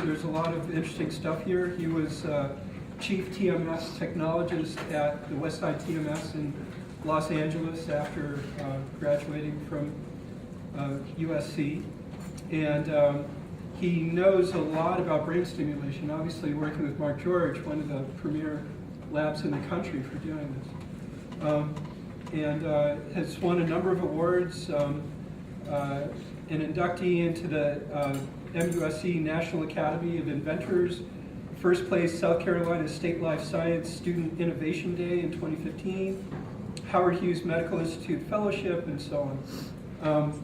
there's a lot of interesting stuff here. He was chief TMS technologist at the Westside TMS in Los Angeles after graduating from USC. And he knows a lot about brain stimulation, obviously working with Mark George, one of the premier labs in the country for doing this. And has won a number of awards, an inductee into the MUSC National Academy of Inventors, first place South Carolina State Life Science Student Innovation Day in 2015, Howard Hughes Medical Institute Fellowship, and so on.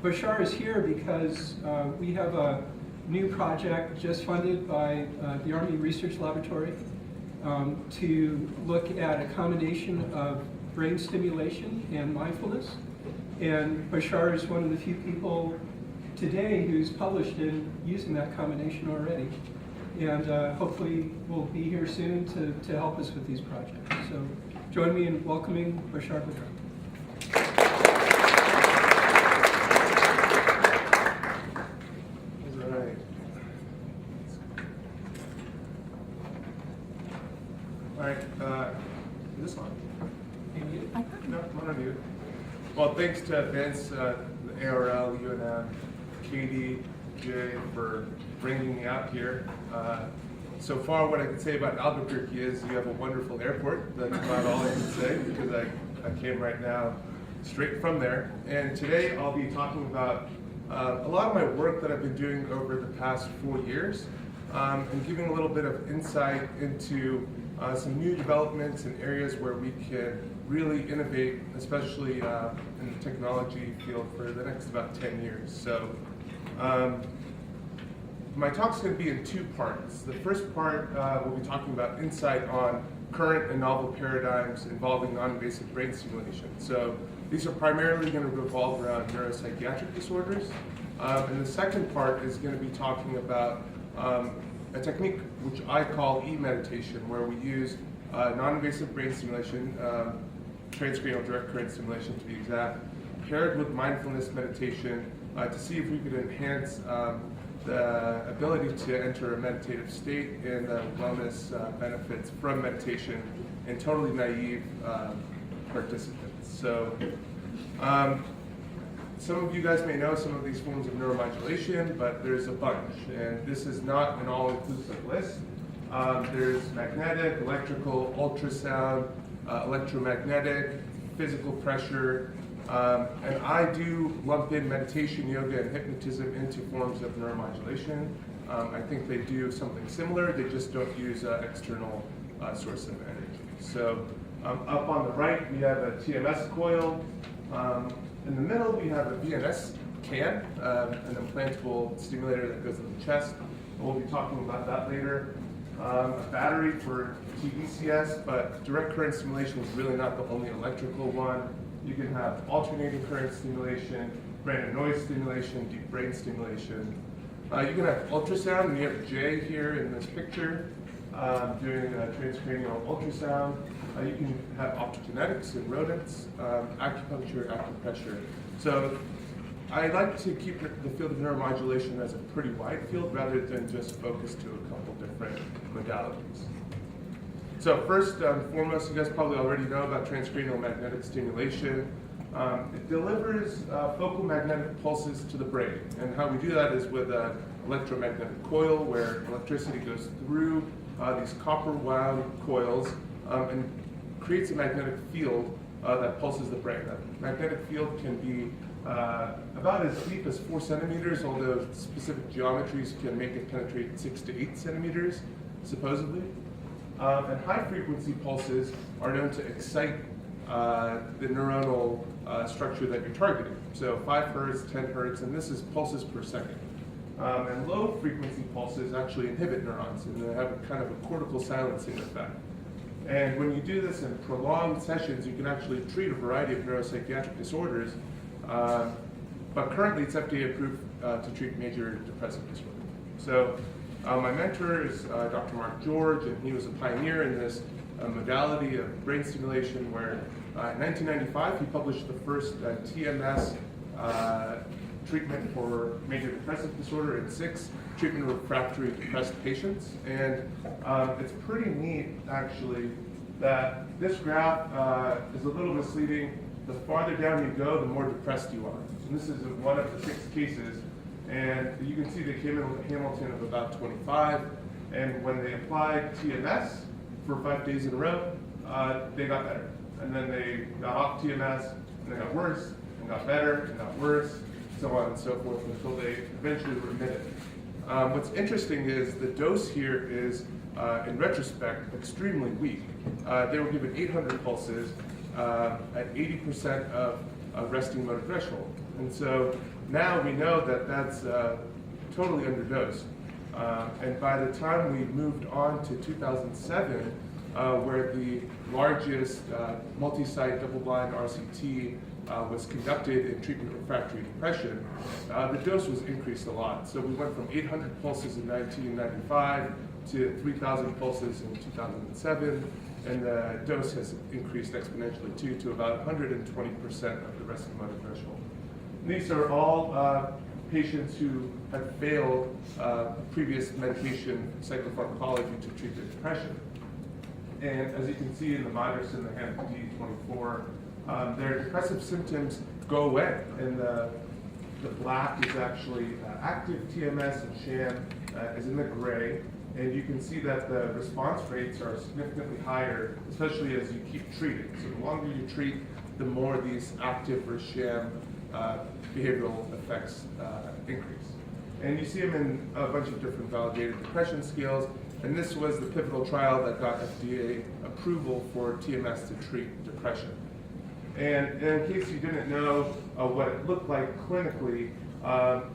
Bashar is here because we have a new project just funded by the Army Research Laboratory to look at a combination of brain stimulation and mindfulness. And Bashar is one of the few people today who's published in using that combination already. And hopefully will be here soon to help us with these projects. So join me in welcoming Bashar Badran. All right, is this on? No, not on you. Well, thanks to Vince, the ARL, UNM, Katie, Jay for bringing me out here. So far, what I can say about Albuquerque is you have a wonderful airport. That's about all I can say because I came right now straight from there. And today I'll be talking about a lot of my work that I've been doing over the past 4 years and giving a little bit of insight into some new developments in areas where we can really innovate, especially in the technology field for the next about 10 years. So my talk's going to be in 2 parts. The first part, we'll be talking about insight on current and novel paradigms involving non-invasive brain stimulation. So these are primarily going to revolve around neuropsychiatric disorders. And the second part is going to be talking about a technique which I call E-meditation, where we use non-invasive brain stimulation, transcranial direct current stimulation to be exact, paired with mindfulness meditation to see if we could enhance the ability to enter a meditative state and the wellness benefits from meditation in totally naive participants. So some of you guys may know some of these forms of neuromodulation, but there's a bunch, and this is not an all-inclusive list. There's magnetic, electrical, ultrasound, electromagnetic, physical pressure, and I do lump in meditation, yoga, and hypnotism into forms of neuromodulation. I think they do something similar, they just don't use an external source of energy. So up on the right, we have a TMS coil. In the middle, we have a VNS can, an implantable stimulator that goes in the chest. We'll be talking about that later. A battery for tDCS, but direct current stimulation is really not the only electrical one. You can have alternating current stimulation, random noise stimulation, deep brain stimulation. You can have ultrasound, and you have Jay here in this picture doing a transcranial ultrasound. You can have optogenetics in rodents, acupuncture, acupressure. So I like to keep the field of neuromodulation as a pretty wide field rather than just focus to a couple different modalities. So first and foremost, you guys probably already know about transcranial magnetic stimulation. It delivers focal magnetic pulses to the brain. And how we do that is with an electromagnetic coil where electricity goes through these copper wound coils and creates a magnetic field that pulses the brain. That magnetic field can be about as deep as 4 centimeters, although specific geometries can make it penetrate 6 to 8 centimeters, supposedly. And high frequency pulses are known to excite the neuronal structure that you're targeting. So 5 hertz, 10 hertz, and this is pulses per second. And low frequency pulses actually inhibit neurons, and they have a kind of a cortical silencing effect. And when you do this in prolonged sessions, you can actually treat a variety of neuropsychiatric disorders, but currently it's FDA approved to treat major depressive disorder. So my mentor is Dr. Mark George, and he was a pioneer in this modality of brain stimulation where in 1995 he published the first TMS treatment for major depressive disorder and 6 treatment refractory depressed patients. And it's pretty neat, actually, that this graph is a little misleading. The farther down you go, the more depressed you are. And this is one of the 6 cases. And you can see they came in with a Hamilton of about 25. And when they applied TMS for 5 days in a row, they got better. And then they got off TMS, and they got worse, and got better, and got worse, so on and so forth, until they eventually remitted. What's interesting is the dose here is, in retrospect, extremely weak. They were given 800 pulses at 80% of resting motor threshold. And so now we know that that's totally underdosed. And by the time we moved on to 2007, where the largest multi-site double-blind RCT was conducted in treatment refractory depression, the dose was increased a lot. So we went from 800 pulses in 1995 to 3,000 pulses in 2007, and the dose has increased exponentially too, to about 120% of the resting motor threshold. And these are all patients who had failed previous medication psychopharmacology to treat their depression. And as you can see in the MADRS and the HAM-D24, their depressive symptoms go away. And the black is actually active TMS, and sham is in the gray. And you can see that the response rates are significantly higher, especially as you keep treating. So the longer you treat, the more these active versus sham behavioral effects increase. And you see them in a bunch of different validated depression scales. And this was the pivotal trial that got FDA approval for TMS to treat depression. And in case you didn't know what it looked like clinically,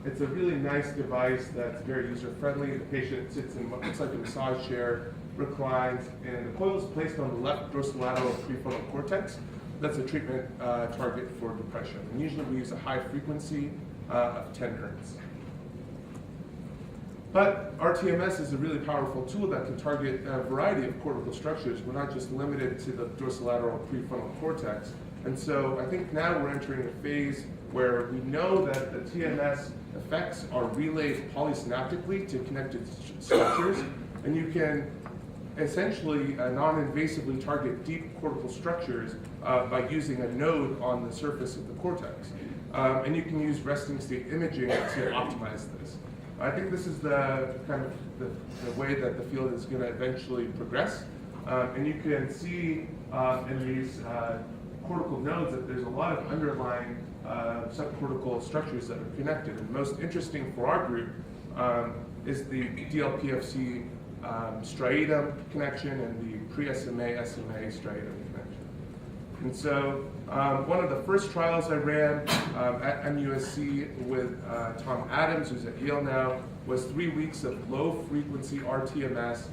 it's a really nice device that's very user-friendly. The patient sits in what looks like a massage chair, reclines, and the coil is placed on the left dorsolateral prefrontal cortex. That's a treatment target for depression. And usually we use a high frequency of 10 hertz. But rTMS is a really powerful tool that can target a variety of cortical structures. We're not just limited to the dorsolateral prefrontal cortex. And so I think now we're entering a phase where we know that the TMS effects are relayed polysynaptically to connected structures, and you can essentially non-invasively target deep cortical structures by using a node on the surface of the cortex. And you can use resting state imaging to optimize this. I think this is the kind of the way that the field is going to eventually progress. And you can see in these cortical nodes that there's a lot of underlying subcortical structures that are connected. And most interesting for our group is the DLPFC striatum connection and the pre-SMA-SMA striatum connection. And so one of the first trials I ran at MUSC with Tom Adams, who's at Yale now, was 3 weeks of low-frequency rTMS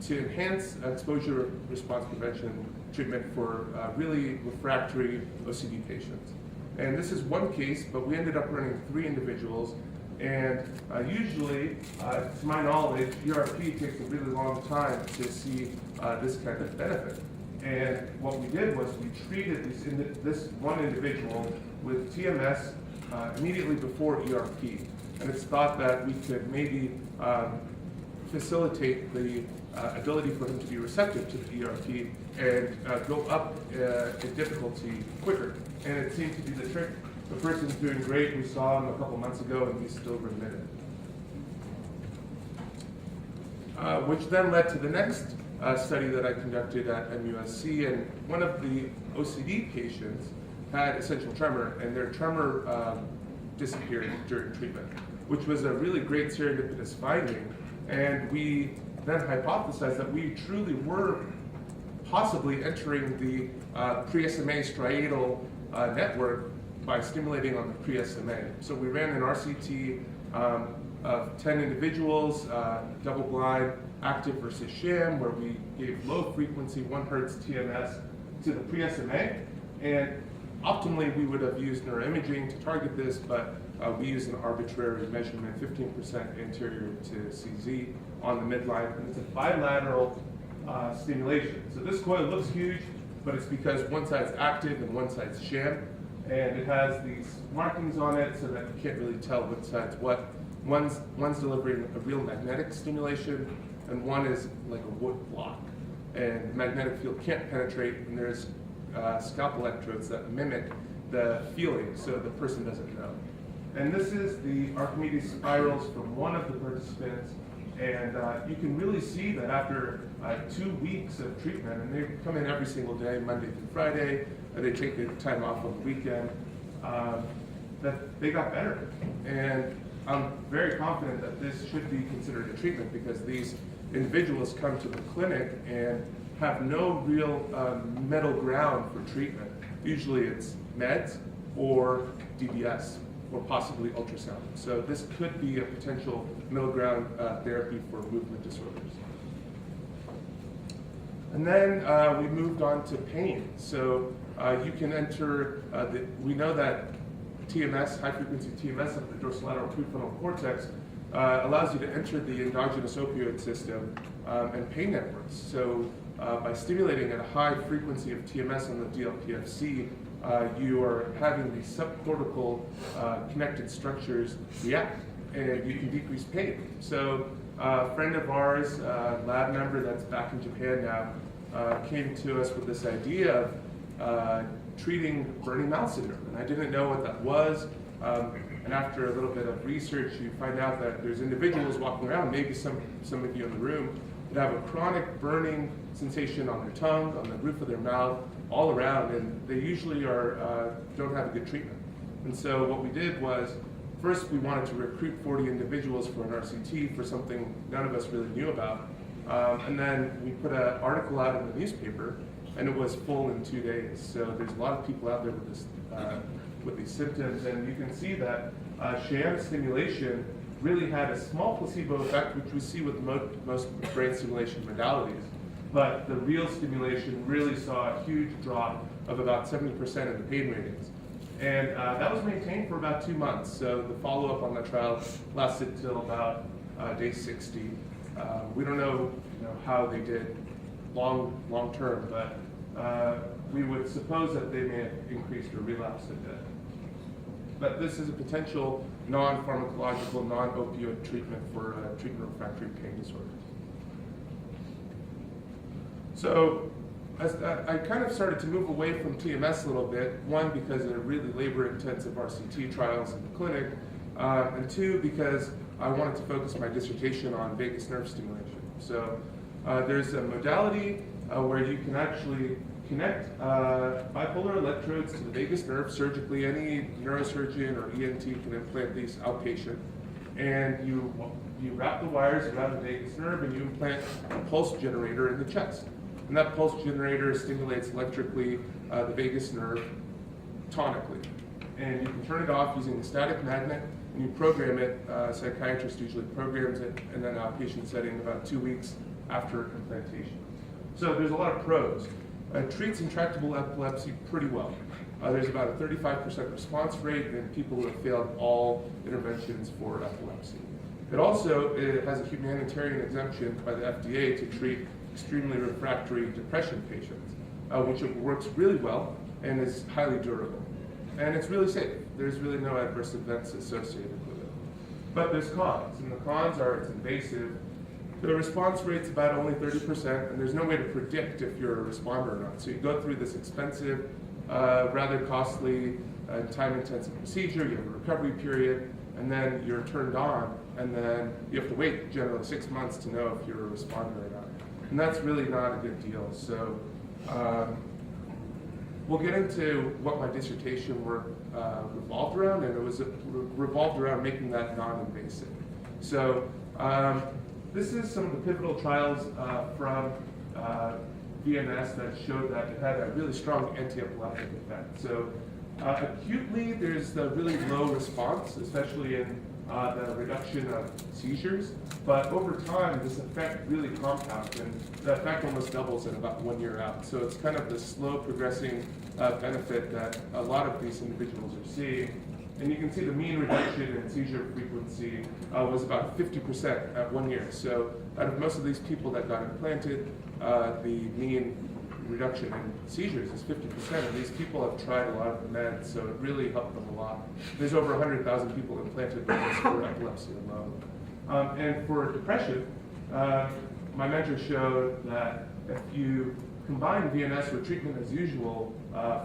to enhance exposure response prevention treatment for really refractory OCD patients. And this is one case, but we ended up running 3 individuals. And usually, to my knowledge, ERP takes a really long time to see this kind of benefit. And what we did was we treated this one individual with TMS immediately before ERP. And it's thought that we could maybe facilitate the ability for him to be receptive to the ERP and go up in difficulty quicker. And it seemed to be the trick. The person's doing great. We saw him a couple months ago, and he's still remitted. Which then led to the next study that I conducted at MUSC, and one of the OCD patients had essential tremor, and their tremor disappeared during treatment, which was a really great serendipitous finding. And we then hypothesized that we truly were possibly entering the pre-SMA striatal network by stimulating on the pre-SMA. So we ran an RCT of 10 individuals, double-blind, active versus sham, where we gave low-frequency 1 hertz TMS to the pre-SMA. And optimally, we would have used neuroimaging to target this, but we used an arbitrary measurement, 15% anterior to CZ on the midline, and it's a bilateral stimulation. So this coil looks huge, but it's because one side's active and one side's sham. And it has these markings on it so that you can't really tell which side's what. One's delivering a real magnetic stimulation, and one is like a wood block. And the magnetic field can't penetrate, and there's scalp electrodes that mimic the feeling so the person doesn't know. And this is the Archimedes spirals from one of the participants, and you can really see that after 2 weeks of treatment, and they come in every single day, Monday through Friday, and they take the time off on the weekend, that they got better. And I'm very confident that this should be considered a treatment because these individuals come to the clinic and have no real middle ground for treatment. Usually it's meds or DBS or possibly ultrasound. So this could be a potential middle ground therapy for movement disorders. And then we moved on to pain. So you can enter, we know that TMS, high frequency TMS of the dorsolateral prefrontal cortex allows you to enter the endogenous opioid system and pain networks. So by stimulating at a high frequency of TMS on the DLPFC, you are having the subcortical connected structures react, and you can decrease pain. So a friend of ours, lab member that's back in Japan now, came to us with this idea of treating burning mouth syndrome, and I didn't know what that was. And after a little bit of research, you find out that there's individuals walking around, maybe some of you in the room, that have a chronic burning sensation on their tongue, on the roof of their mouth, all around, and they usually don't have a good treatment. And so what we did was, first we wanted to recruit 40 individuals for an RCT for something none of us really knew about. And then we put an article out in the newspaper, and it was full in 2 days. So there's a lot of people out there with this, with these symptoms, and you can see that sham stimulation really had a small placebo effect, which we see with most brain stimulation modalities. But the real stimulation really saw a huge drop of about 70% in the pain ratings. And that was maintained for about 2 months. So the follow-up on the trial lasted till about day 60. We don't know, how they did long term, but we would suppose that they may have increased or relapsed a bit. But this is a potential non-pharmacological, non-opioid treatment for treatment-refractory pain disorders. So I kind of started to move away from TMS a little bit, one, because they're really labor-intensive RCT trials in the clinic, and two, because I wanted to focus my dissertation on vagus nerve stimulation. So there's a modality where you can actually connect bipolar electrodes to the vagus nerve surgically. Any neurosurgeon or ENT can implant these outpatient. And you wrap the wires around the vagus nerve and you implant a pulse generator in the chest. And that pulse generator stimulates electrically the vagus nerve tonically. And you can turn it off using a static magnet, and you program it. A psychiatrist usually programs it in an outpatient setting about 2 weeks after implantation. So there's a lot of pros. It treats intractable epilepsy pretty well. There's about a 35% response rate in people who have failed all interventions for epilepsy. It has a humanitarian exemption by the FDA to treat extremely refractory depression patients, which works really well and is highly durable. And it's really safe. There's really no adverse events associated with it. But there's cons, and the cons are it's invasive. The response rate's about only 30%, and there's no way to predict if you're a responder or not. So you go through this expensive, rather costly, time-intensive procedure, you have a recovery period, and then you're turned on, and then you have to wait generally 6 months to know if you're a responder or not. And that's really not a good deal. So we'll get into what my dissertation work revolved around, and it was revolved around making that non-invasive. So this is some of the pivotal trials from VNS that showed that it had a really strong anti-epileptic effect. So acutely, there's the really low response, especially in the reduction of seizures. But over time, this effect really compounds, and the effect almost doubles in about 1 year out. So it's kind of the slow progressing benefit that a lot of these individuals are seeing. And you can see the mean reduction in seizure frequency was about 50% at 1 year. So out of most of these people that got implanted, the mean reduction in seizures is 50%, and these people have tried a lot of the meds, so it really helped them a lot. There's over 100,000 people implanted with this for epilepsy alone. And for depression, my mentor showed that if you combine VNS with treatment as usual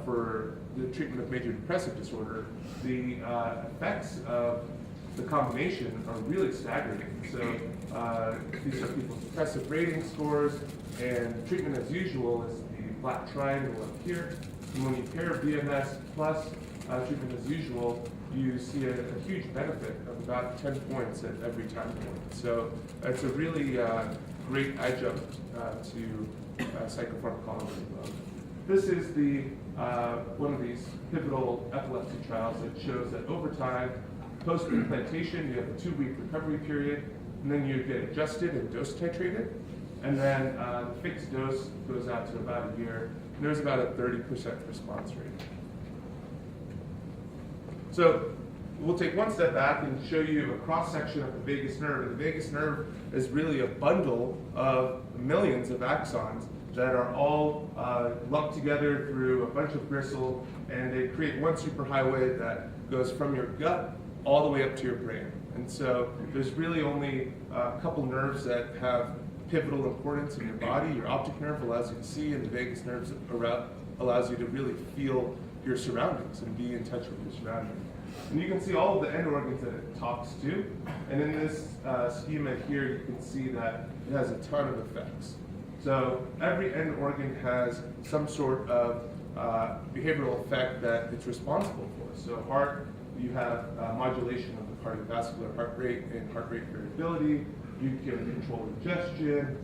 for the treatment of major depressive disorder, the effects of the combination are really staggering. So these are people's depressive rating scores, and treatment as usual is the black triangle up here. And when you pair VNS plus treatment as usual, you see a huge benefit of about 10 points at every time point. So it's a really great adjunct to psychopharmacology. This is the one of these pivotal epilepsy trials that shows that over time, post-implantation, you have a 2-week recovery period, and then you get adjusted and dose titrated, and then the fixed dose goes out to about a year, and there's about a 30% response rate. So we'll take one step back and show you a cross-section of the vagus nerve. And the vagus nerve is really a bundle of millions of axons that are all lumped together through a bunch of gristle, and they create one superhighway that goes from your gut all the way up to your brain. And so there's really only a couple nerves that have pivotal importance in your body. Your optic nerve allows you to see, and the vagus nerve allows you to really feel your surroundings and be in touch with your surroundings. And you can see all of the end organs that it talks to. And in this schema here, you can see that it has a ton of effects. So every end organ has some sort of behavioral effect that it's responsible for. So heart, you have modulation of the cardiovascular heart rate and heart rate variability. You can control ingestion,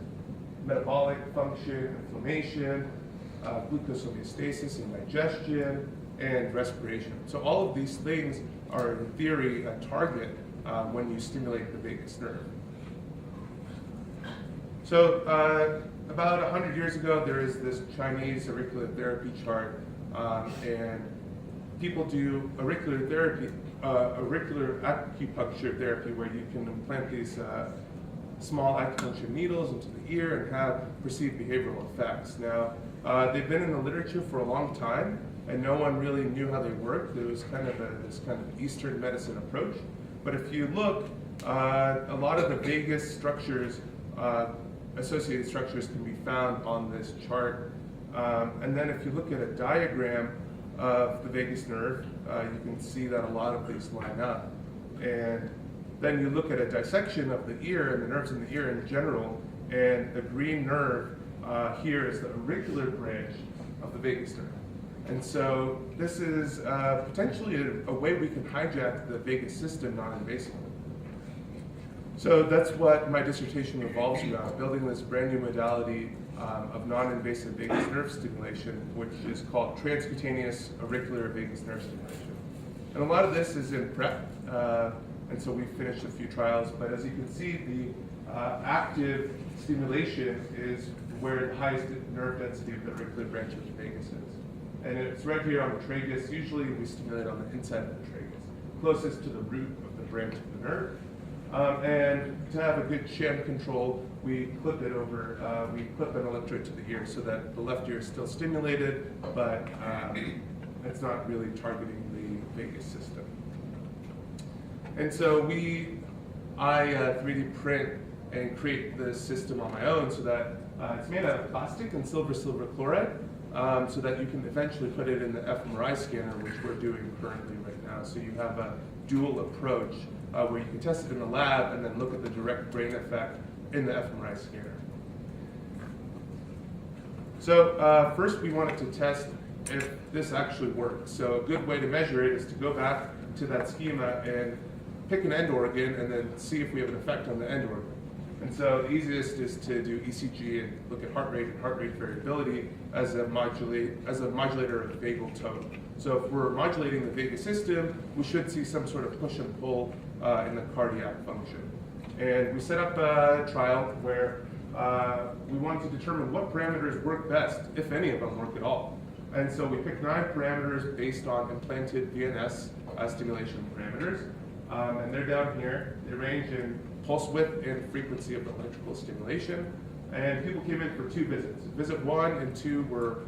metabolic function, inflammation, glucose homeostasis and digestion, and respiration. So all of these things are, in theory, a target when you stimulate the vagus nerve. So about 100 years ago, there is this Chinese auricular therapy chart, and people do auricular therapy, auricular acupuncture therapy, where you can implant these small acupuncture needles into the ear and have perceived behavioral effects. Now, they've been in the literature for a long time, and no one really knew how they worked. There was kind of this kind of Eastern medicine approach. But if you look, a lot of the vagus structures, associated structures, can be found on this chart. And then if you look at a diagram of the vagus nerve, you can see that a lot of these line up. And then you look at a dissection of the ear and the nerves in the ear in general, and the green nerve here is the auricular branch of the vagus nerve. And so this is potentially a way we can hijack the vagus system non-invasively. So that's what my dissertation revolves around, building this brand new modality of non-invasive vagus nerve stimulation, which is called transcutaneous auricular vagus nerve stimulation. And a lot of this is in prep, and so we finished a few trials, but as you can see, the active stimulation is where the highest nerve density of the auricular branch of the vagus is. And it's right here on the tragus. Usually we stimulate on the inside of the tragus, closest to the root of the branch of the nerve. And to have a good sham control, we clip it over, we clip an electrode to the ear so that the left ear is still stimulated, but it's not really targeting the vagus system. And so I 3D print and create this system on my own so that it's made out of plastic and silver chloride, so that you can eventually put it in the fMRI scanner, which we're doing currently right now. So you have a dual approach where you can test it in the lab and then look at the direct brain effect in the fMRI scanner. So first we wanted to test if this actually works. So a good way to measure it is to go back to that schema and pick an end organ and then see if we have an effect on the end organ. And so the easiest is to do ECG and look at heart rate and heart rate variability as a modulator of the vagal tone. So if we're modulating the vagus system, we should see some sort of push and pull in the cardiac function. And we set up a trial where we wanted to determine what parameters work best, if any of them work at all. And so we picked 9 parameters based on implanted VNS stimulation parameters. And they're down here. They range in pulse width and frequency of electrical stimulation. And people came in for 2 visits. Visit 1 and 2 were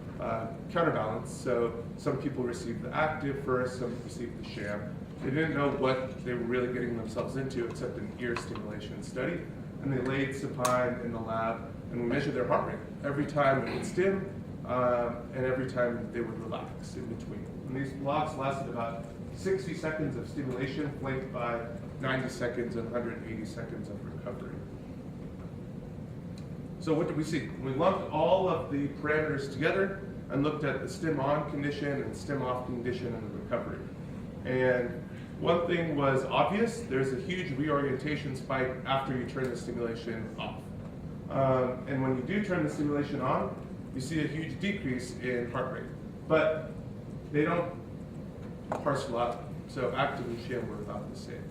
counterbalanced, so some people received the active first, some received the sham. They didn't know what they were really getting themselves into except an ear stimulation study. And they laid supine in the lab, and we measured their heart rate every time they would stim, and every time they would relax in between. And these blocks lasted about 60 seconds of stimulation, flanked by 90 seconds and 180 seconds of recovery. So what did we see? We lumped all of the parameters together and looked at the stim on condition and stim off condition and the recovery. And one thing was obvious: there's a huge reorientation spike after you turn the stimulation off. And when you do turn the stimulation on, you see a huge decrease in heart rate. But they don't parcel out, so active and sham were about the same.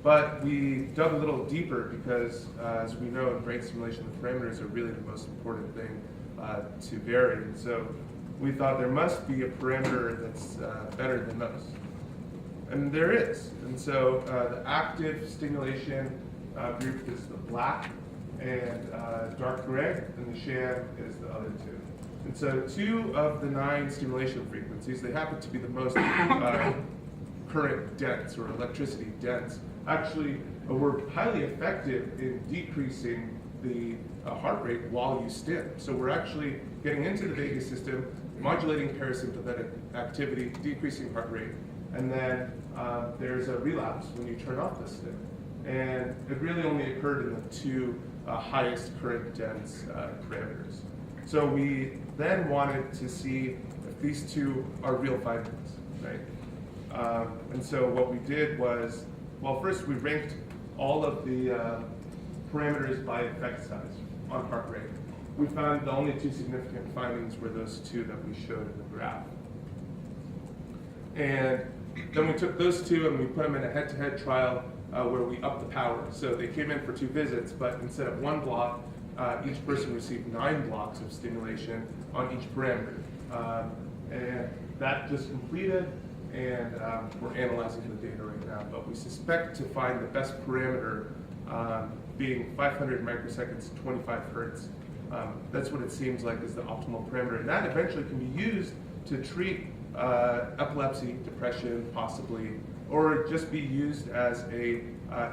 But we dug a little deeper because, as we know in brain stimulation, the parameters are really the most important thing to vary. And so we thought there must be a parameter that's better than those. And there is. And so the active stimulation group is the black and dark gray, and the sham is the other 2. And so 2 of the 9 stimulation frequencies, they happen to be the most current dense or electricity dense, actually were highly effective in decreasing the heart rate while you stim. So we're actually getting into the vagus system, modulating parasympathetic activity, decreasing heart rate, and then there's a relapse when you turn off the stim. And it really only occurred in the 2 highest current dense parameters. So we then wanted to see if these 2 are real findings, right? And so what we did was, well, first we ranked all of the parameters by effect size on heart rate. We found the only 2 significant findings were those 2 that we showed in the graph. And then we took those 2 and we put them in a head-to-head trial where we upped the power. So they came in for 2 visits, but instead of 1 block, each person received 9 blocks of stimulation on each parameter. And that just completed, and we're analyzing the data right now. But we suspect to find the best parameter being 500 microseconds, 25 hertz. That's what it seems like is the optimal parameter. And that eventually can be used to treat epilepsy, depression, possibly, or just be used as a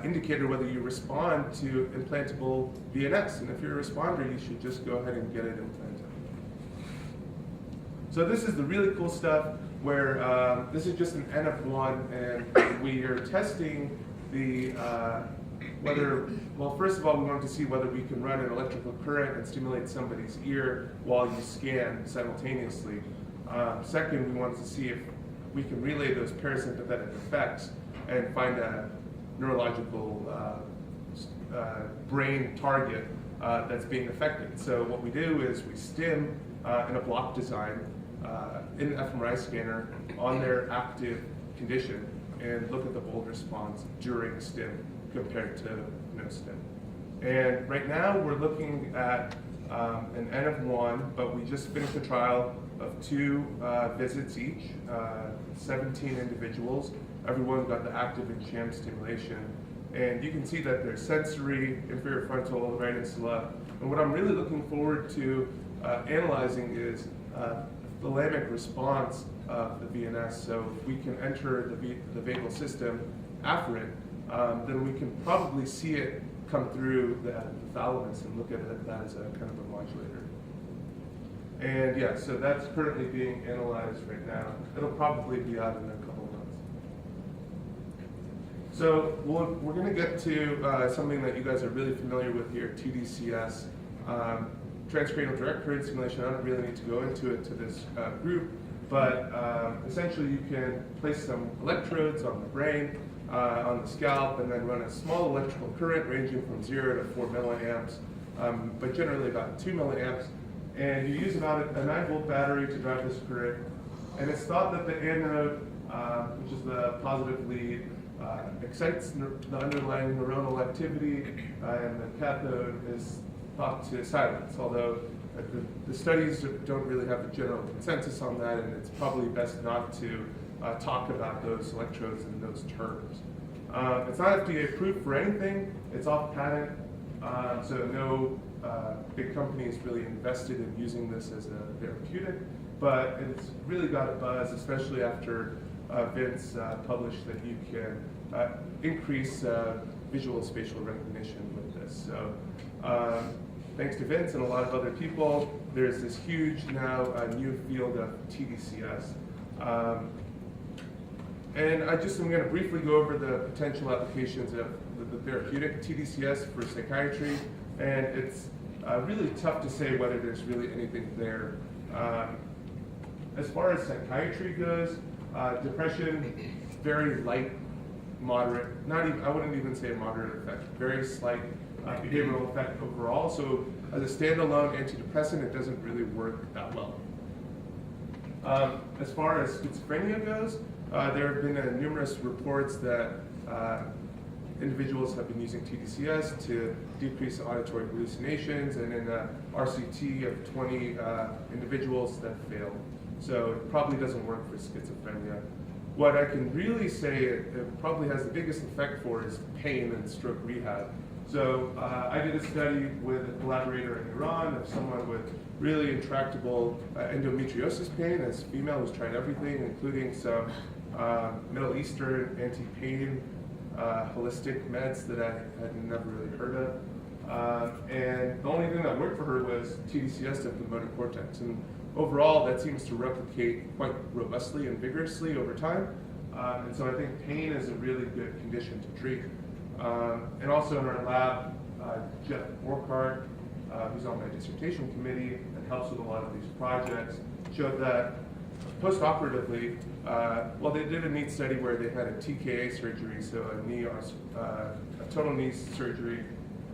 indicator whether you respond to implantable VNS. And if you're a responder, you should just go ahead and get it implanted. So this is the really cool stuff where this is just an N of 1, and we are testing the whether, well, first of all, we wanted to see whether we can run an electrical current and stimulate somebody's ear while you scan simultaneously. Second, we wanted to see if we can relay those parasympathetic effects and find a neurological brain target that's being affected. So what we do is we stim in a block design in the fMRI scanner on their active condition and look at the bold response during stim compared to no stim. And right now we're looking at an N of 1, but we just finished a trial of 2 visits each, 17 individuals. Everyone got the active and sham stimulation. And you can see that there's sensory, inferior frontal, right insula. And what I'm really looking forward to analyzing is the thalamic response of the VNS. So if we can enter the vagal system afferent, then we can probably see it come through the thalamus and look at that as a kind of a modulator. And yeah, so that's currently being analyzed right now. It'll probably be out in a couple of months. So we're going to get to something that you guys are really familiar with here, tDCS. Transcranial direct current stimulation. I don't really need to go into it to this group, but essentially you can place some electrodes on the brain, on the scalp, and then run a small electrical current ranging from 0 to 4 milliamps, but generally about 2 milliamps. And you use about a 9-volt battery to drive this current. And it's thought that the anode, which is the positive lead, excites the underlying neuronal activity, and the cathode is thought to silence, although the studies don't really have a general consensus on that, and it's probably best not to talk about those electrodes in those terms. It's not FDA approved for anything. It's off patent. So no big companies really invested in using this as a therapeutic, but it's really got a buzz, especially after Vince published that you can increase visual and spatial recognition with this. So thanks to Vince and a lot of other people, there's this huge now new field of tDCS. And I'm going to briefly go over the potential applications of the therapeutic tDCS for psychiatry, and it's really tough to say whether there's really anything there. As far as psychiatry goes, depression, very light, moderate, not even, I wouldn't even say a moderate effect, very slight behavioral effect overall. So as a standalone antidepressant, it doesn't really work that well. As far as schizophrenia goes, there have been numerous reports that individuals have been using tDCS to decrease auditory hallucinations, and in a RCT of 20 individuals that failed. So it probably doesn't work for schizophrenia. What I can really say it probably has the biggest effect for is pain and stroke rehab. So I did a study with a collaborator in Iran of someone with really intractable endometriosis pain, as a female who's tried everything, including some Middle Eastern anti-pain holistic meds that I had never really heard of. And the only thing that worked for her was tDCS of the motor cortex. And overall, that seems to replicate quite robustly and vigorously over time. And so I think pain is a really good condition to treat. And also in our lab, Jeff Borkhardt, who's on my dissertation committee and helps with a lot of these projects, showed that post-operatively, well, they did a neat study where they had a TKA surgery, so a total knee surgery,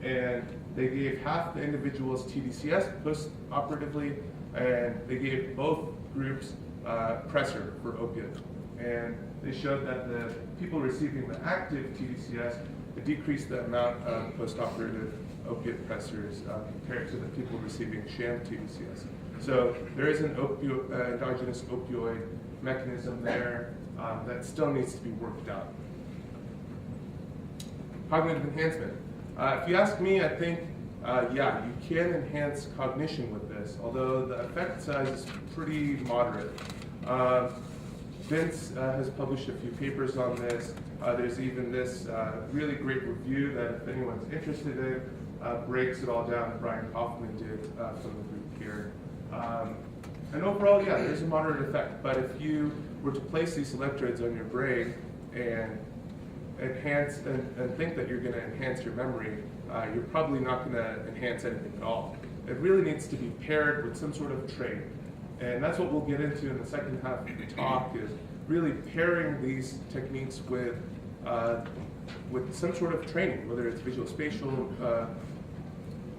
and they gave half the individuals tDCS post-operatively, and they gave both groups pressor for opiate. And they showed that the people receiving the active tDCS, it decreased the amount of post-operative opiate pressors compared to the people receiving sham tDCS. So there is an endogenous opioid mechanism there that still needs to be worked out. Cognitive enhancement. If you ask me, I think, yeah, you can enhance cognition with this, although the effect size is pretty moderate. Vince has published a few papers on this. There's even this really great review that if anyone's interested in, breaks it all down that Brian Kaufman did from the group here. And overall, yeah, there's a moderate effect, but if you were to place these electrodes on your brain and enhance and think that you're going to enhance your memory, you're probably not going to enhance anything at all. It really needs to be paired with some sort of training. And that's what we'll get into in the second half of the talk, is really pairing these techniques with some sort of training, whether it's visual spatial,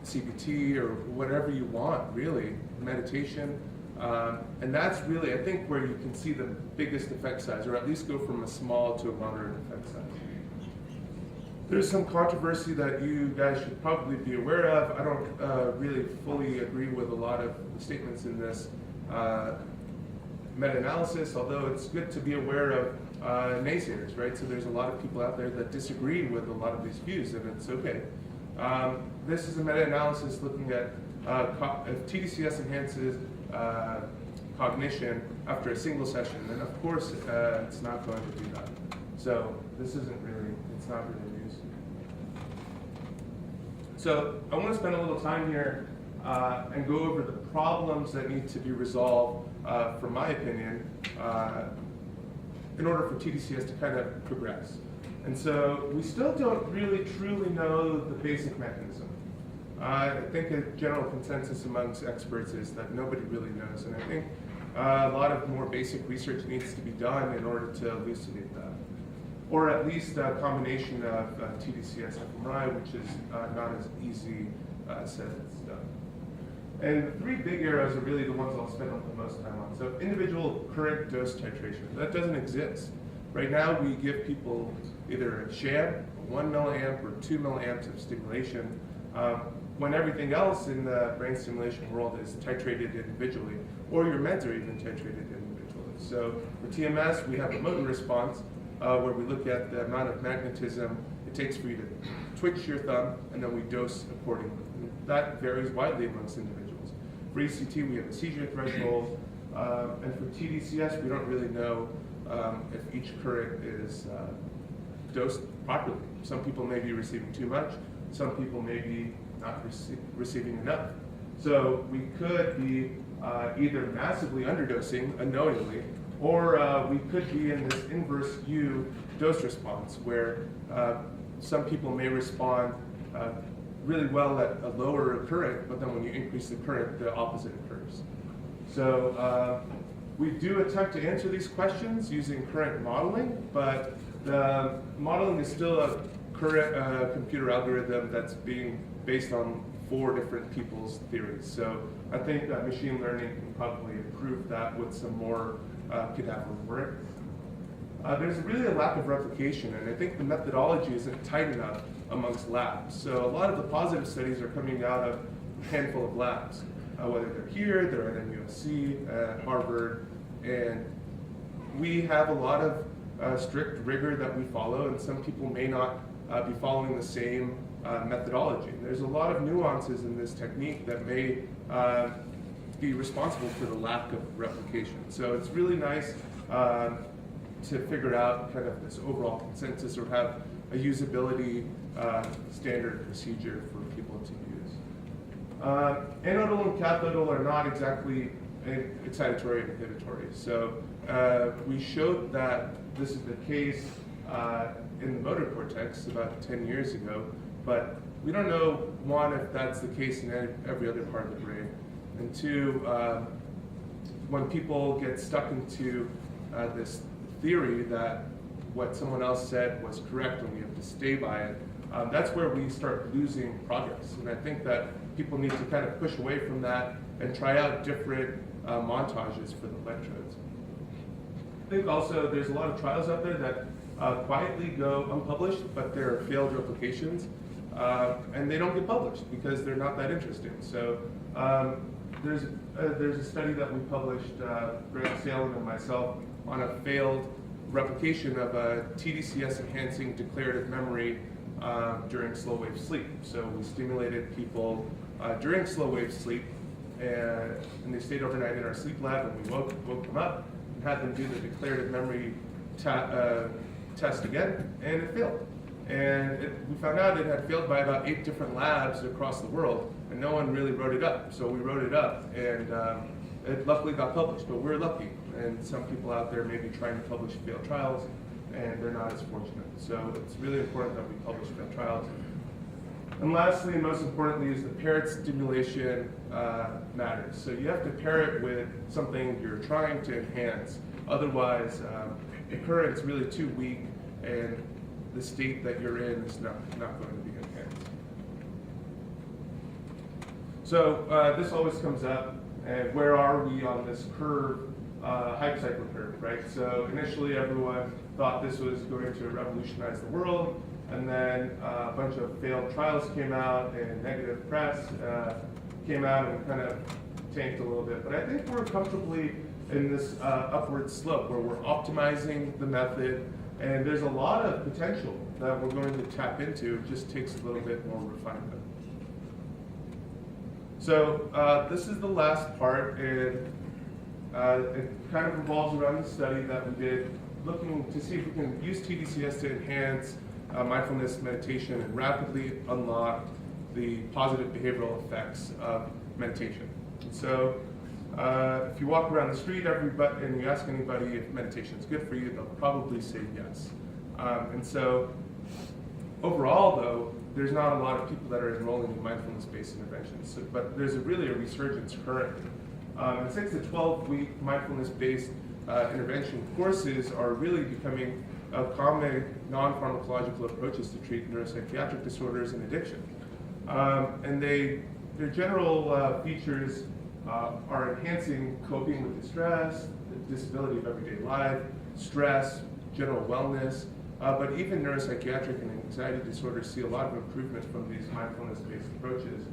CBT, or whatever you want, really, meditation. And that's really, I think, where you can see the biggest effect size, or at least go from a small to a moderate effect size. There's some controversy that you guys should probably be aware of. I don't really fully agree with a lot of the statements in this meta-analysis, although it's good to be aware of naysayers, right? So there's a lot of people out there that disagree with a lot of these views, and it's okay. This is a meta-analysis looking at if tDCS enhances cognition after a single session, and of course it's not going to do that. So this isn't really, it's not really news. So I want to spend a little time here and go over the problems that need to be resolved, from my opinion, in order for tDCS to kind of progress. And so we still don't really truly know the basic mechanism. I think a general consensus amongst experts is that nobody really knows, and I think a lot of more basic research needs to be done in order to elucidate that. Or at least a combination of tDCS fMRI, which is not as easy said as done. And the three big arrows are really the ones I'll spend the most time on. So individual current dose titration, that doesn't exist. Right now we give people either a sham, 1 milliamp or 2 milliamps of stimulation, when everything else in the brain stimulation world is titrated individually, or your meds are even titrated individually. So for TMS, we have a motor response, where we look at the amount of magnetism it takes for you to twitch your thumb, and then we dose accordingly. And that varies widely amongst individuals. For ECT, we have a seizure threshold, and for tDCS, we don't really know if each current is dosed properly. Some people may be receiving too much, some people may be not receiving enough. So we could be either massively underdosing unknowingly, or we could be in this inverse U dose response where some people may respond really well at a lower current, but then when you increase the current, the opposite occurs. So we do attempt to answer these questions using current modeling, but the modeling is still a current computer algorithm that's being based on 4 different people's theories. So I think that machine learning can probably improve that with some more cadaver work. There's really a lack of replication, and I think the methodology isn't tight enough amongst labs. So a lot of the positive studies are coming out of a handful of labs, whether they're here, they're at NUSC, at Harvard, and we have a lot of strict rigor that we follow, and some people may not be following the same methodology. There's a lot of nuances in this technique that may be responsible for the lack of replication. So it's really nice to figure out kind of this overall consensus or have a usability standard procedure for people to use. Anodal and cathodal are not exactly excitatory and inhibitory. So we showed that this is the case in the motor cortex about 10 years ago, but we don't know, 1, if that's the case in every other part of the brain, and 2, when people get stuck into this theory that what someone else said was correct and we have to stay by it, that's where we start losing progress. And I think that people need to kind of push away from that and try out different montages for the electrodes. I think also there's a lot of trials out there that quietly go unpublished, but they're failed replications, and they don't get published because they're not that interesting. So there's a study that we published, Grant Salem and myself, on a failed replication of a tDCS enhancing declarative memory during slow wave sleep. So we stimulated people during slow wave sleep, and they stayed overnight in our sleep lab, and we woke them up and had them do the declarative memory test again, and it failed. And we found out it had failed by about 8 different labs across the world, and no one really wrote it up. So we wrote it up, and it luckily got published, but we're lucky. And some people out there may be trying to publish failed trials, and they're not as fortunate. So it's really important that we publish failed trials. And lastly, and most importantly, is the paired stimulation matters. So you have to pair it with something you're trying to enhance. Otherwise, the current's really too weak, and the state that you're in is not going to be enhanced. So this always comes up, and where are we on this curve, hype cycle curve, right? So initially everyone thought this was going to revolutionize the world, and then a bunch of failed trials came out, and negative press came out and kind of tanked a little bit. But I think we're comfortably in this upward slope where we're optimizing the method, and there's a lot of potential that we're going to tap into. It just takes a little bit more refinement. So this is the last part, and it kind of revolves around the study that we did, looking to see if we can use tDCS to enhance mindfulness meditation and rapidly unlock the positive behavioral effects of meditation. So if you walk around the street and you ask anybody if meditation is good for you, they'll probably say yes. And so overall, though, there's not a lot of people that are enrolling in mindfulness-based interventions, but there's really a resurgence currently. And 6 to 12-week mindfulness-based intervention courses are really becoming a common non-pharmacological approaches to treat neuropsychiatric disorders and addiction. And their general features are enhancing coping with distress, the disability of everyday life, stress, general wellness, but even neuropsychiatric and anxiety disorders see a lot of improvement from these mindfulness-based approaches.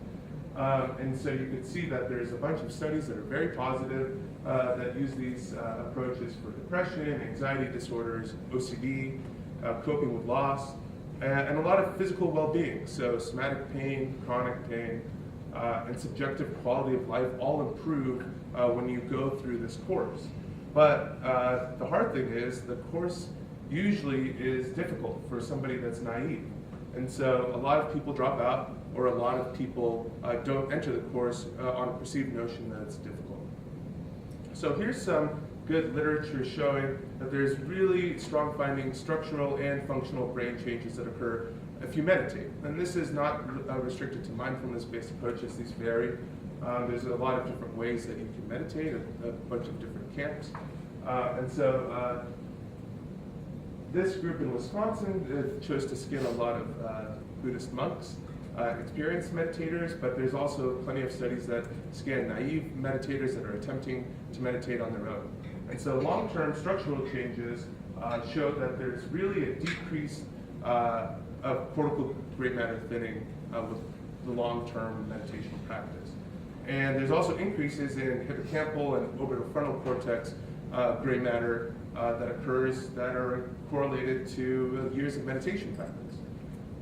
And so you can see that there's a bunch of studies that are very positive that use these approaches for depression, anxiety disorders, OCD, coping with loss, and a lot of physical well-being, so somatic pain, chronic pain, and subjective quality of life all improve when you go through this course. But the hard thing is the course usually is difficult for somebody that's naive. And so a lot of people drop out, or a lot of people don't enter the course on a perceived notion that it's difficult. So here's some good literature showing that there's really strong findings, structural and functional brain changes that occur if you meditate. And this is not restricted to mindfulness-based approaches, these vary. There's a lot of different ways that you can meditate, a bunch of different camps. And so this group in Wisconsin chose to skin a lot of Buddhist monks, experienced meditators, but there's also plenty of studies that scan naive meditators that are attempting to meditate on their own. And so long-term structural changes show that there's really a decrease of cortical gray matter thinning with the long-term meditation practice. And there's also increases in hippocampal and orbitofrontal cortex gray matter that occurs that are correlated to years of meditation practice.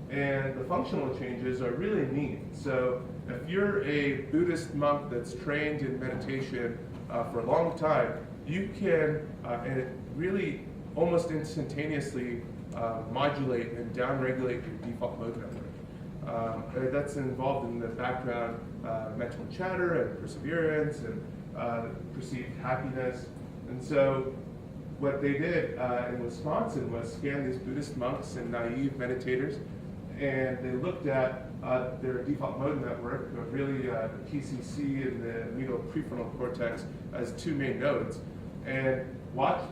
And the functional changes are really neat. So if you're a Buddhist monk that's trained in meditation for a long time, you can really almost instantaneously modulate and downregulate your default mode network. That's involved in the background mental chatter and perseverance and perceived happiness. And so what they did in Wisconsin was scan these Buddhist monks and naive meditators, and they looked at their default mode network, really the PCC and the medial prefrontal cortex as two main nodes, and watched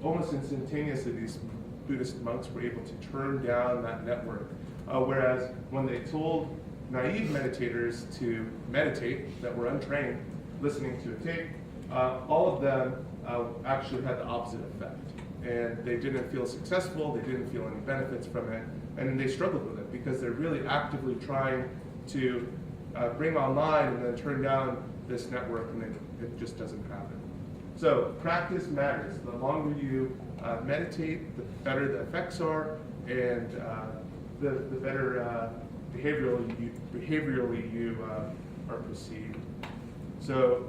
almost instantaneously these Buddhist monks were able to turn down that network. Whereas when they told naive meditators to meditate that were untrained, listening to a tape, all of them actually had the opposite effect. And they didn't feel successful, they didn't feel any benefits from it, and they struggled with it because they're really actively trying to bring online and then turn down this network, and it just doesn't happen. So practice matters. The longer you meditate, the better the effects are, and the better behaviorally you are perceived. So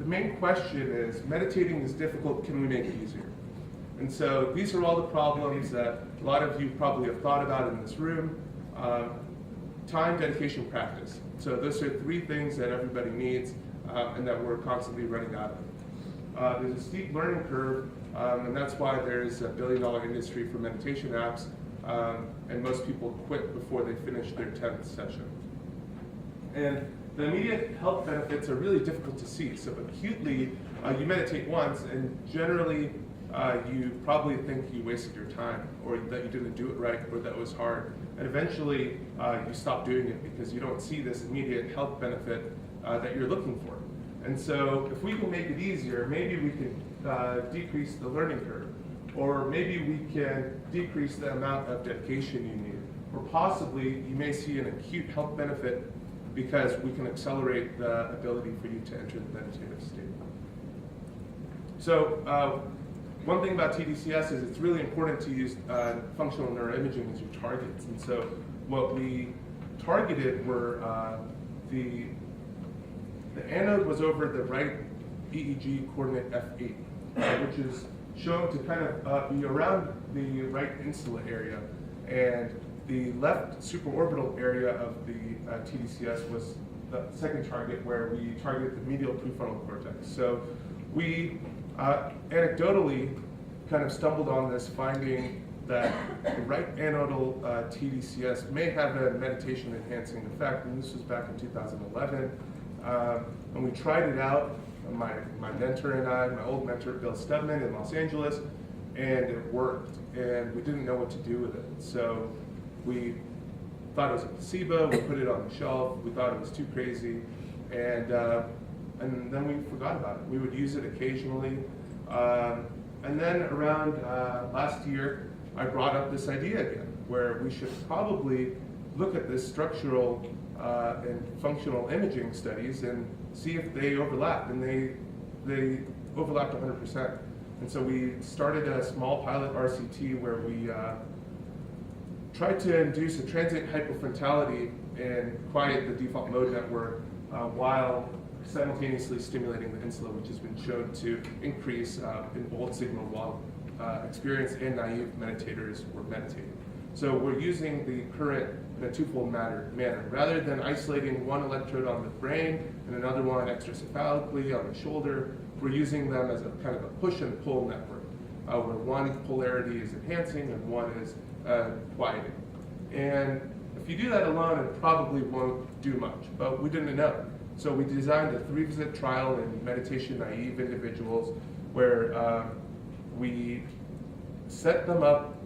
the main question is, meditating is difficult, can we make it easier? And so these are all the problems that a lot of you probably have thought about in this room. Time, dedication, practice. So those are three things that everybody needs and that we're constantly running out of. There's a steep learning curve, and that's why there's a billion-dollar industry for meditation apps, and most people quit before they finish their 10th session. And the immediate health benefits are really difficult to see. So acutely, you meditate once, and generally you probably think you wasted your time, or that you didn't do it right, or that it was hard. And eventually you stop doing it because you don't see this immediate health benefit that you're looking for. And so if we can make it easier, maybe we can decrease the learning curve, or maybe we can decrease the amount of dedication you need, or possibly you may see an acute health benefit because we can accelerate the ability for you to enter the meditative state. So one thing about tDCS is it's really important to use functional neuroimaging as your targets. And so what we targeted were the anode was over the right EEG coordinate F8, which is shown to kind of be around the right insula area, and the left supraorbital area of the tDCS was the second target, where we targeted the medial prefrontal cortex. So we anecdotally kind of stumbled on this finding that the right anodal tDCS may have a meditation enhancing effect, and this was back in 2011. And we tried it out, my mentor and I, my old mentor Bill Stedman in Los Angeles, and it worked, and we didn't know what to do with it. So we thought it was a placebo, we put it on the shelf, we thought it was too crazy, and then we forgot about it. We would use it occasionally. And then around last year, I brought up this idea again, where we should probably look at this structural and functional imaging studies and see if they overlap, and they overlapped 100%. And so we started a small pilot RCT where we tried to induce a transient hypofrontality and quiet the default mode network while simultaneously stimulating the insula, which has been shown to increase in bold signal while experienced and naive meditators were meditating. So we're using the current in a twofold manner. Rather than isolating one electrode on the brain and another one extracephalically on the shoulder, we're using them as a kind of a push and pull network, where one polarity is enhancing and one is quieting. And if you do that alone, it probably won't do much, but we didn't know. So we designed a 3-visit trial in meditation-naive individuals where we set them up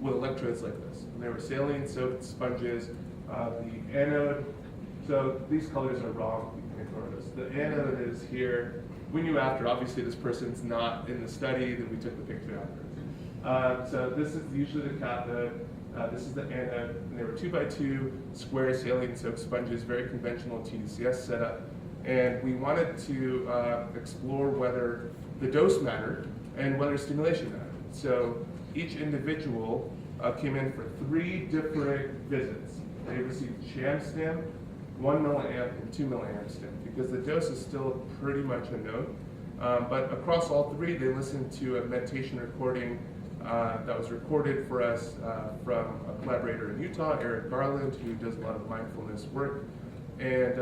with electrodes like this. And they were saline-soaked sponges. The anode, so these colors are wrong, you can ignore this. The anode is here. We knew after, obviously this person's not in the study, that we took the picture after. So this is usually the cathode. This is the anode, and they were 2x2 square saline-soaked sponges, very conventional tDCS setup. And we wanted to explore whether the dose mattered and whether stimulation mattered. So each individual came in for 3 different visits. They received sham stim, 1 milliamp, and 2 milliamp stim, because the dose is still pretty much unknown. But across all 3, they listened to a meditation recording that was recorded for us from a collaborator in Utah, Eric Garland, who does a lot of mindfulness work. And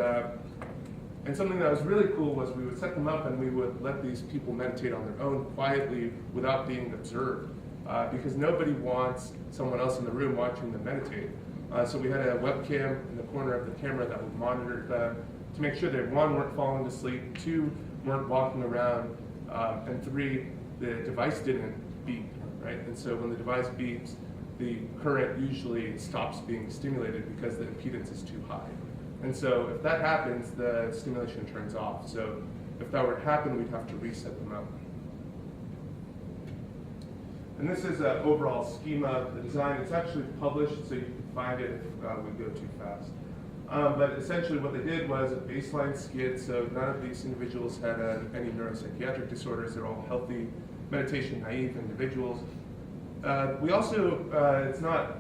something that was really cool was we would set them up and we would let these people meditate on their own quietly without being observed, because nobody wants someone else in the room watching them meditate. So we had a webcam in the corner of the camera that would monitor them to make sure that 1, weren't falling to sleep, 2, weren't walking around, and 3, the device didn't beep. Right? And so when the device beeps, the current usually stops being stimulated because the impedance is too high. And so if that happens, the stimulation turns off. So if that were to happen, we'd have to reset them up. And this is an overall schema of the design. It's actually published, so you can find it if we go too fast. But essentially what they did was a baseline skid, so none of these individuals had any neuropsychiatric disorders. They're all healthy, meditation-naive individuals. We also, it's not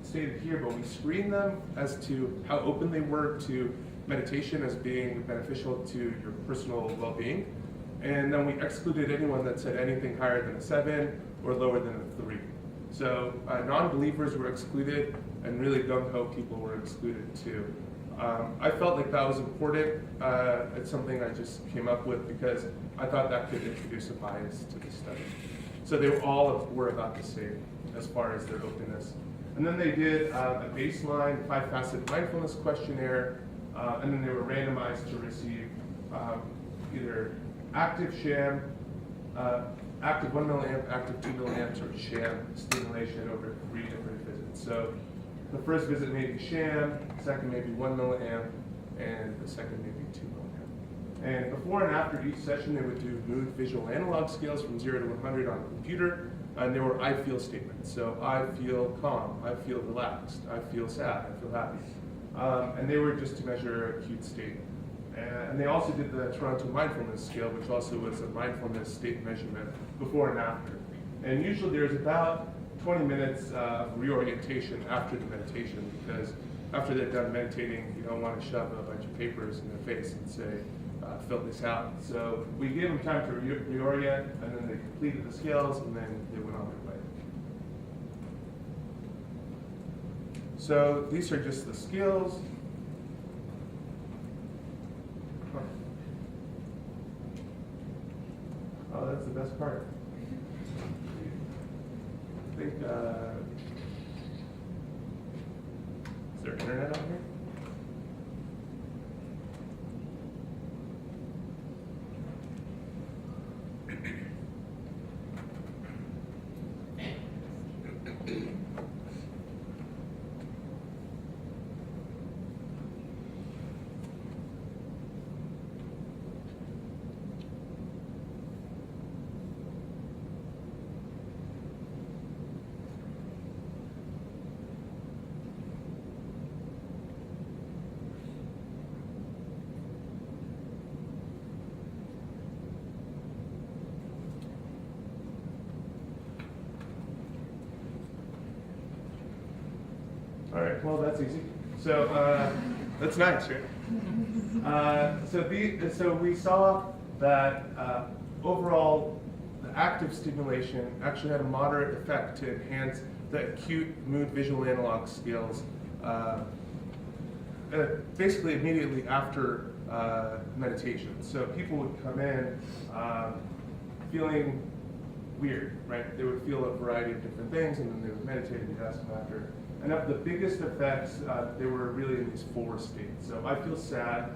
stated here, but we screened them as to how open they were to meditation as being beneficial to your personal well-being. And then we excluded anyone that said anything higher than a 7 or lower than a 3. So non-believers were excluded, and really gung-ho people were excluded too. I felt like that was important. It's something I just came up with because I thought that could introduce a bias to the study. So they all were about the same as far as their openness. And then they did a baseline 5-facet mindfulness questionnaire, and then they were randomized to receive either active sham, active 1 milliamp, active 2 milliamps, or sham stimulation over 3 different visits. So the first visit may be sham, second may be 1 milliamp, and the second may be 2 milliamp. And before and after each session, they would do mood visual analog scales from 0 to 100 on a computer, and there were I feel statements. So I feel calm, I feel relaxed, I feel sad, I feel happy. And they were just to measure acute state. And they also did the Toronto Mindfulness Scale, which also was a mindfulness state measurement before and after. And usually there's about 20 minutes of reorientation after the meditation, because after they're done meditating, you don't want to shove a bunch of papers in their face and say, fill this out. So we gave them time to reorient, and then they completed the scales, and then they went on their way. So these are just the scales. Oh, that's the best part. I think, is there internet on here? All right, well, that's easy. So that's nice, right? So we saw that overall, the active stimulation actually had a moderate effect to enhance the acute mood visual analog skills, basically immediately after meditation. So people would come in feeling weird, right? They would feel a variety of different things, and then they would meditate and you'd ask them after. And of the biggest effects, they were really in these 4 states. So I feel sad,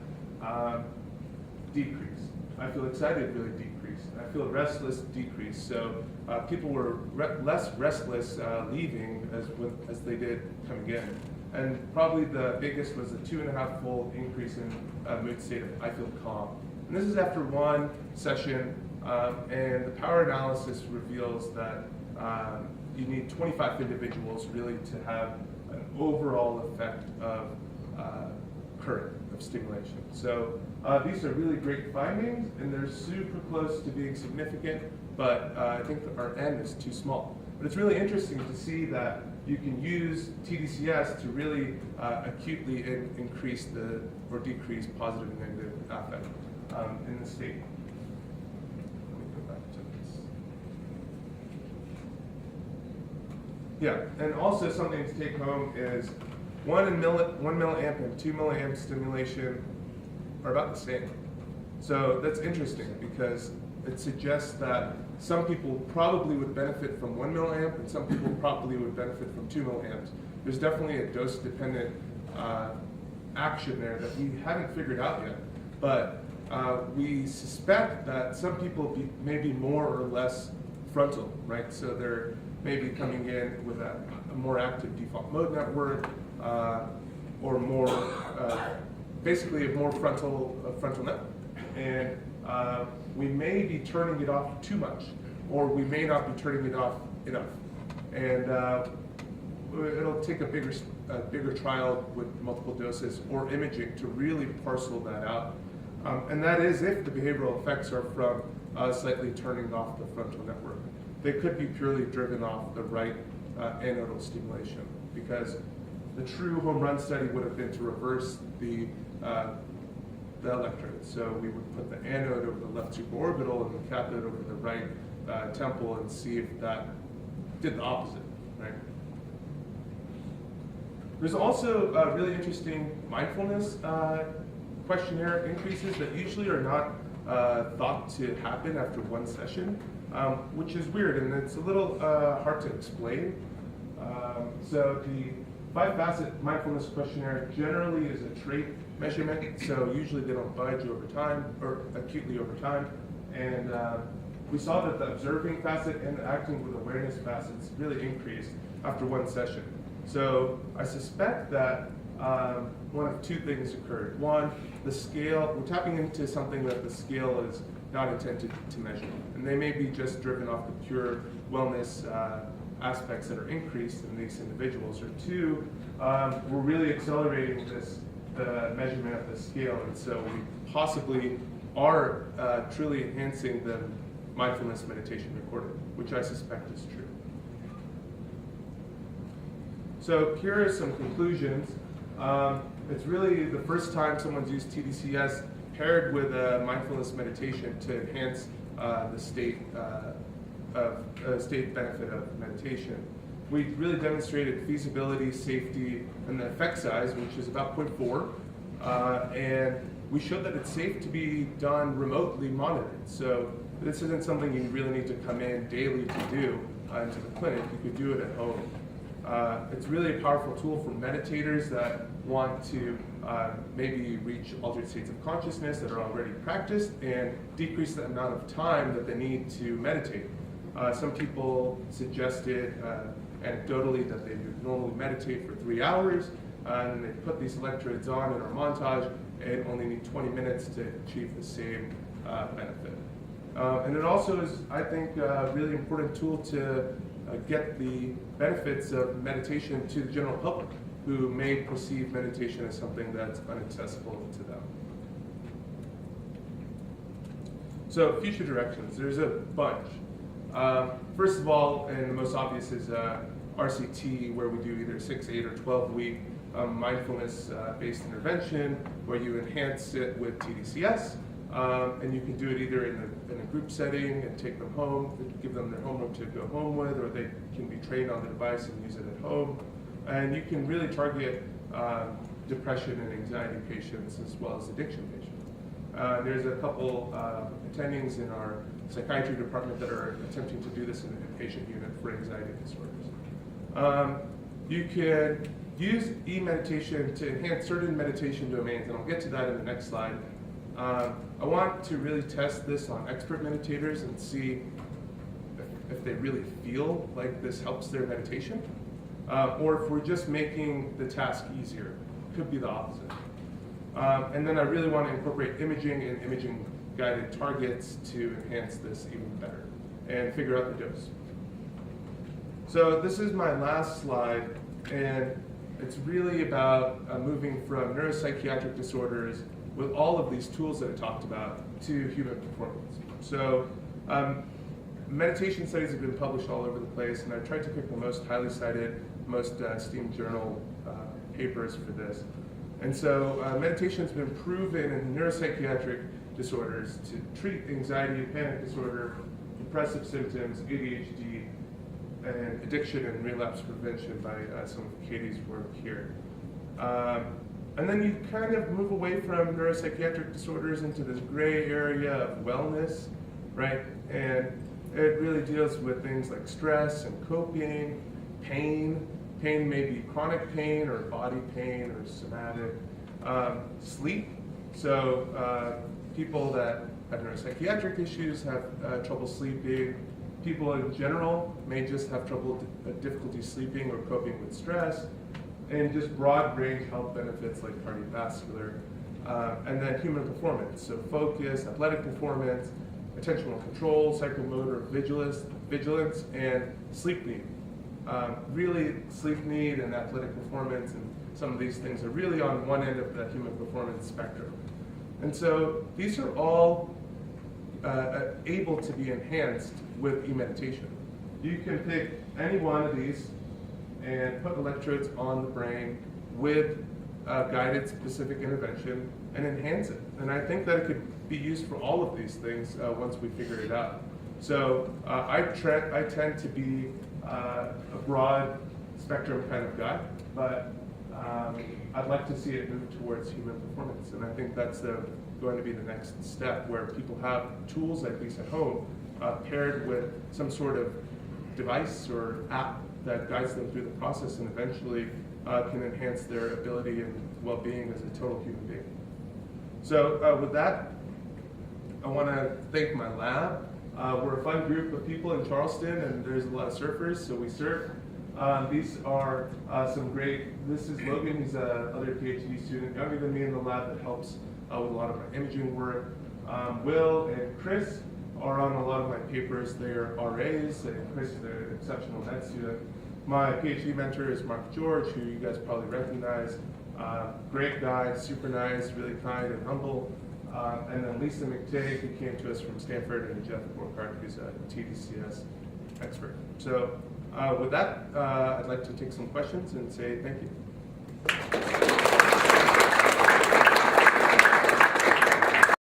decrease. I feel excited, really decrease. I feel restless, decrease. So people were less restless leaving as they did coming in. And probably the biggest was a 2.5-fold increase in mood state of I feel calm. And this is after 1 session, and the power analysis reveals that you need 25 individuals really to have an overall effect of current, of stimulation. So these are really great findings, and they're super close to being significant, but I think our N is too small. But it's really interesting to see that you can use tDCS to really acutely increase or decrease positive and negative affect in the state. Let me go back to this. Yeah, and also something to take home is 1 milliamp and 2 milliamp stimulation are about the same. So that's interesting because it suggests that some people probably would benefit from 1 milliamp and some people probably would benefit from 2 milliamps. There's definitely a dose-dependent action there that we haven't figured out yet. But we suspect that some people may be more or less frontal, right? So they're maybe coming in with a more active default mode network or more, basically a more frontal network. And we may be turning it off too much, or we may not be turning it off enough. And it'll take a bigger trial with multiple doses or imaging to really parcel that out. And that is if the behavioral effects are from slightly turning off the frontal network. They could be purely driven off the right anodal stimulation, because the true home run study would have been to reverse the electrode. So we would put the anode over the left supraorbital and the cathode over the right temple and see if that did the opposite, right? There's also really interesting mindfulness questionnaire increases that usually are not thought to happen after 1 session, which is weird, and it's a little hard to explain. So the 5-facet mindfulness questionnaire generally is a trait measurement, so usually they don't budge over time, or acutely over time. And we saw that the observing facet and the acting with awareness facets really increased after 1 session. So I suspect that one of 2 things occurred. One, the scale, we're tapping into something that the scale is not intended to measure. And they may be just driven off the pure wellness aspects that are increased in these individuals. Or 2, we're really accelerating the measurement of the scale, and so we possibly are truly enhancing the mindfulness meditation recording, which I suspect is true. So here are some conclusions. It's really the first time someone's used tDCS paired with a mindfulness meditation to enhance the state benefit of meditation. We really demonstrated feasibility, safety, and the effect size, which is about 0.4. And we showed that it's safe to be done remotely monitored. So this isn't something you really need to come in daily to do into the clinic. You could do it at home. It's really a powerful tool for meditators that want to maybe reach altered states of consciousness that are already practiced and decrease the amount of time that they need to meditate. Some people suggested anecdotally that they would normally meditate for 3 hours, and they put these electrodes on in our montage and only need 20 minutes to achieve the same benefit. And it also is, I think, a really important tool to get the benefits of meditation to the general public who may perceive meditation as something that's inaccessible to them. So future directions, there's a bunch. First of all, and the most obvious is RCT, where we do either 6, 8, or 12-week mindfulness-based intervention, where you enhance it with tDCS. And you can do it either in a group setting and take them home, give them their homework to go home with, or they can be trained on the device and use it at home. And you can really target depression and anxiety patients as well as addiction patients. There's a couple attendings in our psychiatry department that are attempting to do this in an inpatient unit for anxiety disorders. You can use E-meditation to enhance certain meditation domains, and I'll get to that in the next slide. I want to really test this on expert meditators and see if they really feel like this helps their meditation, or if we're just making the task easier. Could be the opposite. And then I really want to incorporate imaging and imaging-guided targets to enhance this even better and figure out the dose. So this is my last slide, and it's really about moving from neuropsychiatric disorders with all of these tools that I talked about to human performance. So meditation studies have been published all over the place, and I've tried to pick the most highly cited, most esteemed journal papers for this. And so meditation has been proven in neuropsychiatric disorders to treat anxiety and panic disorder, depressive symptoms, ADHD, and addiction and relapse prevention by some of Katie's work here. And then you kind of move away from neuropsychiatric disorders into this gray area of wellness, right? And it really deals with things like stress and coping, pain. Pain may be chronic pain or body pain or somatic. Sleep. So people that have neuropsychiatric issues have trouble sleeping. People in general may just have difficulty sleeping or coping with stress. And just broad range health benefits like cardiovascular. And then human performance, so focus, athletic performance, attentional control, psychomotor vigilance, and sleep need. Really, sleep need and athletic performance and some of these things are really on one end of the human performance spectrum. And so these are all able to be enhanced with E-meditation. You can pick any one of these and put electrodes on the brain with guided specific intervention and enhance it. And I think that it could be used for all of these things once we figure it out. So I tend to be a broad spectrum kind of guy, but I'd like to see it move towards human performance. And I think that's going to be the next step, where people have tools like these at home paired with some sort of device or app that guides them through the process and eventually can enhance their ability and well-being as a total human being. So with that, I want to thank my lab. We're a fun group of people in Charleston, and there's a lot of surfers, so we surf. These are some great, this is Logan, he's another Ph.D. student, younger than me in the lab, that helps with a lot of my imaging work. Will and Chris are on a lot of my papers. They are RAs, and Chris is an exceptional med student. My PhD mentor is Mark George, who you guys probably recognize. Great guy, super nice, really kind and humble. And then Lisa McTagg, who came to us from Stanford, and Jeff Borkhardt, who's a tDCS expert. So with that, I'd like to take some questions and say thank you.